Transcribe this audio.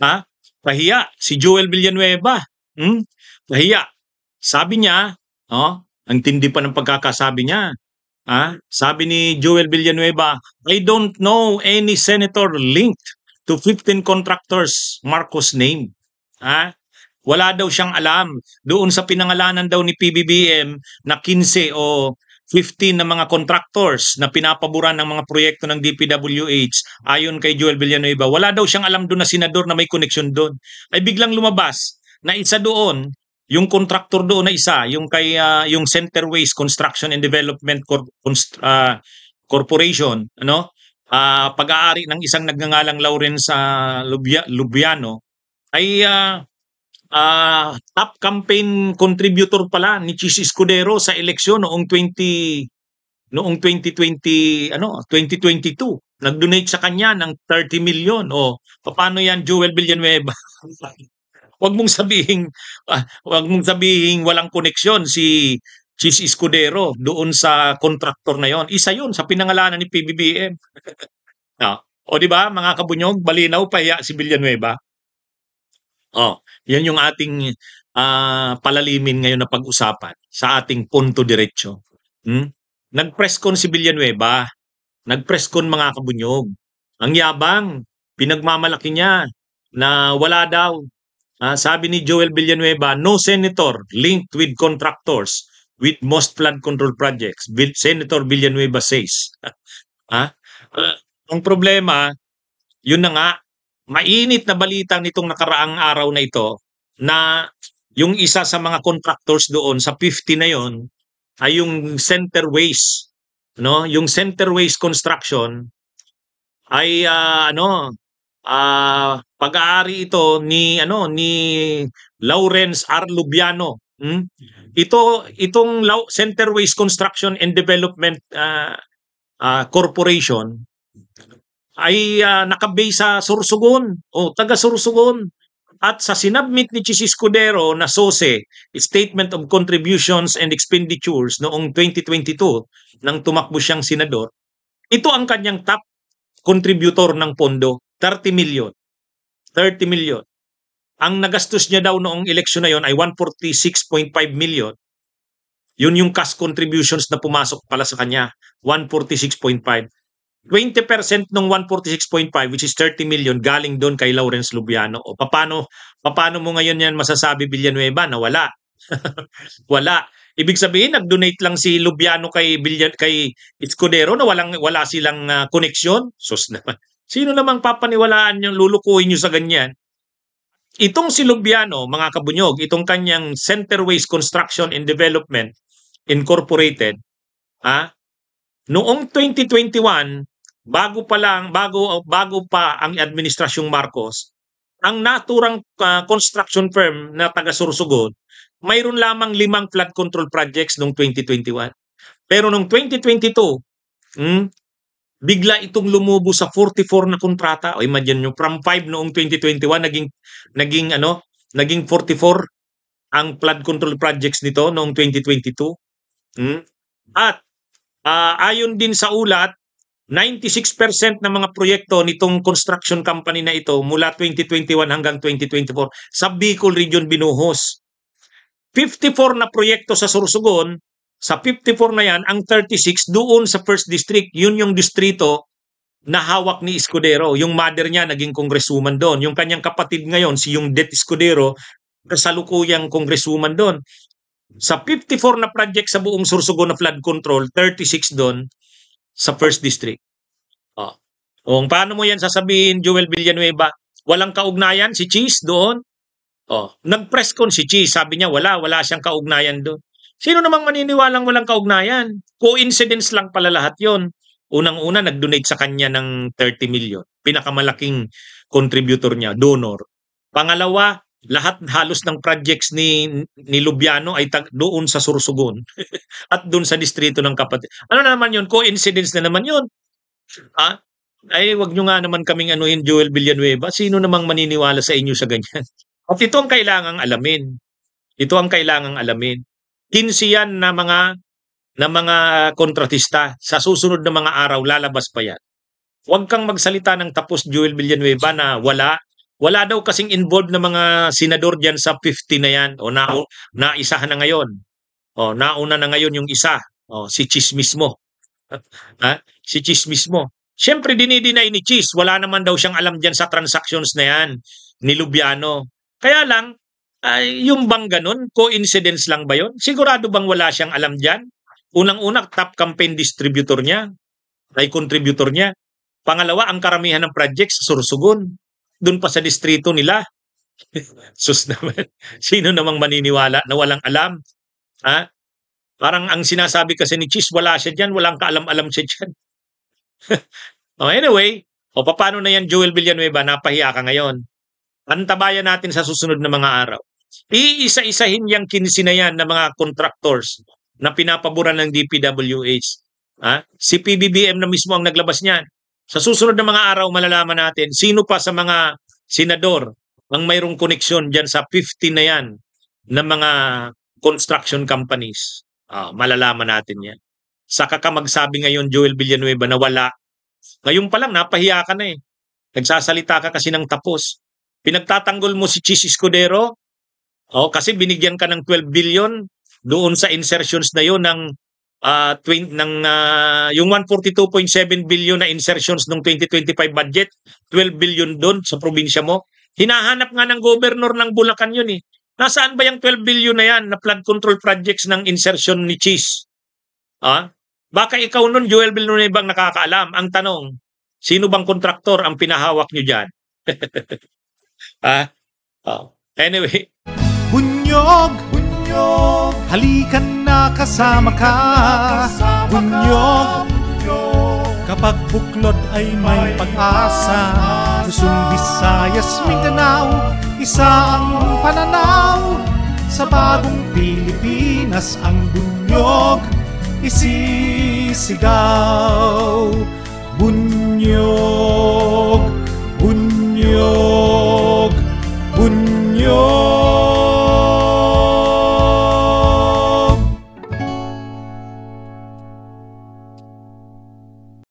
Ha? Pahiya si Joel Villanueva. Hmm? Pahiya. Sabi niya, oh, ang tindi pa ng pagkakasabi niya. Sabi ni Joel Villanueva, I don't know any senator linked to 15 contractors Marcos name. Ha? Wala daw siyang alam doon sa pinangalanan daw ni PBBM na 15 o 15 na mga contractors na pinapaboran ng mga proyekto ng DPWH ayon kay Joel Villanueva. Wala daw siyang alam doon na senador na may koneksyon doon. Ay biglang lumabas na isa doon, yung contractor doon na isa, yung kay yung Centerways Construction and Development Corporation, ano? Pag-aari ng isang nagngangalang Lawrence Lubiano ay top campaign contributor pala ni Chis Escudero sa eleksyon noong 2020 2022. Nag-donate sa kanya ng 30 million. O paano yan, Joel Villanueva? Wag mong sabihin walang koneksyon si Chis Escudero doon sa contractor na yon. Isa yun sa pinangalanan ni PBBM. O di ba, mga kabunyog, balinaw pahiya si Villanueva. Yan yung ating palalimin ngayon na pag-usapan sa ating punto diretso. Nag-press con si Villanueva. Nag-press con, mga kabunyog. Ang yabang, pinagmamalaki niya na wala daw. Sabi ni Joel Villanueva, no senator linked with contractors with most flood control projects. Senator Villanueva says. Ang problema, yun na nga, mainit na balita nitong nakaraang araw na ito na yung isa sa mga contractors doon sa 50 na yon ay yung Centerways, no? Yung Centerways Construction ay pag-aari ito ni Lawrence R. Lubiano. Itong Centerways Construction and Development Corporation ay nakabase sa Sorsogon o taga Sorsogon. At sa sinabmit ni Chis Escudero na SOSE, Statement of Contributions and Expenditures noong 2022 nang tumakbo siyang senador, ito ang kanyang top contributor ng pondo, 30 million. 30 million. Ang nagastos niya daw noong eleksyon na yon ay 146.5 million. Yun yung cash contributions na pumasok pala sa kanya, 146.5. 20% ng 146.5 which is 30 million galing doon kay Lawrence Lubiano. O paano mo ngayon yan masasabi, Villanueva, na wala? Wala. Ibig sabihin nag-donate lang si Lubiano kay Escudero na wala silang koneksyon? Sus naman. Sino namang papaniwalaan yung lulukuhin nyo sa ganyan? Itong si Lubiano, mga kabunyog, itong kanyang Centerways Construction and Development Incorporated, noong 2021, bago pa ang administrasyong Marcos, ang naturang construction firm na taga Sorsogon, mayroon lamang 5 flood control projects noong 2021. Pero noong 2022, bigla itong lumubo sa 44 na kontrata. O imagine nyo, from 5 noong 2021 naging 44 ang flood control projects nito noong 2022. At ayon din sa ulat, 96% ng mga proyekto nitong construction company na ito mula 2021 hanggang 2024 sa Bicol Region binuhos. 54 na proyekto sa Sorsogon, sa 54 na yan, ang 36 doon sa 1st District, yun yung distrito na hawak ni Escudero. Yung mother niya naging congresswoman doon. Yung kanyang kapatid ngayon, si yung Det Escudero, kasalukuyang congresswoman doon. Sa 54 na project sa buong Sorsogon na flood control, 36 doon sa 1st District. Paano mo yan sasabihin, Joel Villanueva? Walang kaugnayan si Chis doon? Nag-press con si Chis, sabi niya wala siyang kaugnayan doon. Sino namang maniniwalang walang kaugnayan? Coincidence lang pala lahat yon. Unang-una, nag-donate sa kanya ng 30 million. Pinakamalaking contributor niya, donor. Pangalawa, lahat halos ng projects ni Lubiano ay doon sa Sorsogon at doon sa distrito ng kapatid. Ano na naman yun? Coincidence na naman yun. Ay, wag nyo nga naman kaming anuhin, Joel Villanueva. Sino namang maniniwala sa inyo sa ganyan? At ito ang kailangang alamin. 15 yan na mga kontratista. Sa susunod na mga araw, lalabas pa yan. Huwag kang magsalita ng tapos, Joel Villanueva, na wala. Wala daw kasing involved na mga senador diyan sa 50 na yan. O naisahan na ngayon. O nauna na ngayon yung isa. O si Chis mismo. Ha? Si Chis mismo. Siyempre dinideny ni Chis. Wala naman daw siyang alam diyan sa transactions na yan ni Lubiano. Kaya lang, yung bang ganun? Coincidence lang ba yun? Sigurado bang wala siyang alam diyan? Unang-una, top campaign distributor niya. Ay contributor niya. Pangalawa, ang karamihan ng projects sa Sorsogon. Doon pa sa distrito nila. Sus naman. Sino namang maniniwala na walang alam? Ha? Parang ang sinasabi kasi ni Chis, wala siya dyan. Walang kaalam-alam siya dyan. Anyway, paano na yan, Joel Villanueva? Napahiya ka ngayon. Antabayan natin sa susunod na mga araw. Iisa-isahin yung 15 na yan na mga contractors na pinapaboran ng DPWH. Si PBBM na mismo ang naglabas niyan. Sa susunod na mga araw, malalaman natin sino pa sa mga senador ang mayroong koneksyon dyan sa 50 na yan na mga construction companies. Malalaman natin yan. Saka ka magsabi ngayon, Joel Villanueva, na wala. Ngayon pa lang, napahiya ka na eh. Nagsasalita ka kasi ng tapos. Pinagtatanggol mo si Chis Escudero kasi binigyan ka ng 12 billion doon sa insertions na yun ng yung 142.7 billion na insertions ng 2025 budget, 12 billion doon sa probinsya mo. Hinahanap nga ng governor ng Bulacan yun eh. Nasaan ba yung 12 billion na yan na flood control projects ng insertion ni Chis? Baka ikaw nun, Joel Villanueva, bang nakakaalam? Ang tanong, sino bang kontraktor ang pinahawak nyo dyan? Anyway. Bunyog, bunyog, halikan na kasama ka. Bunyog, kapag buklod ay may pag-asa. Luzon, Visayas, Mindanao, isa ang pananaw. Sa bagong Pilipinas ang bunyog isisigaw. Bunyog.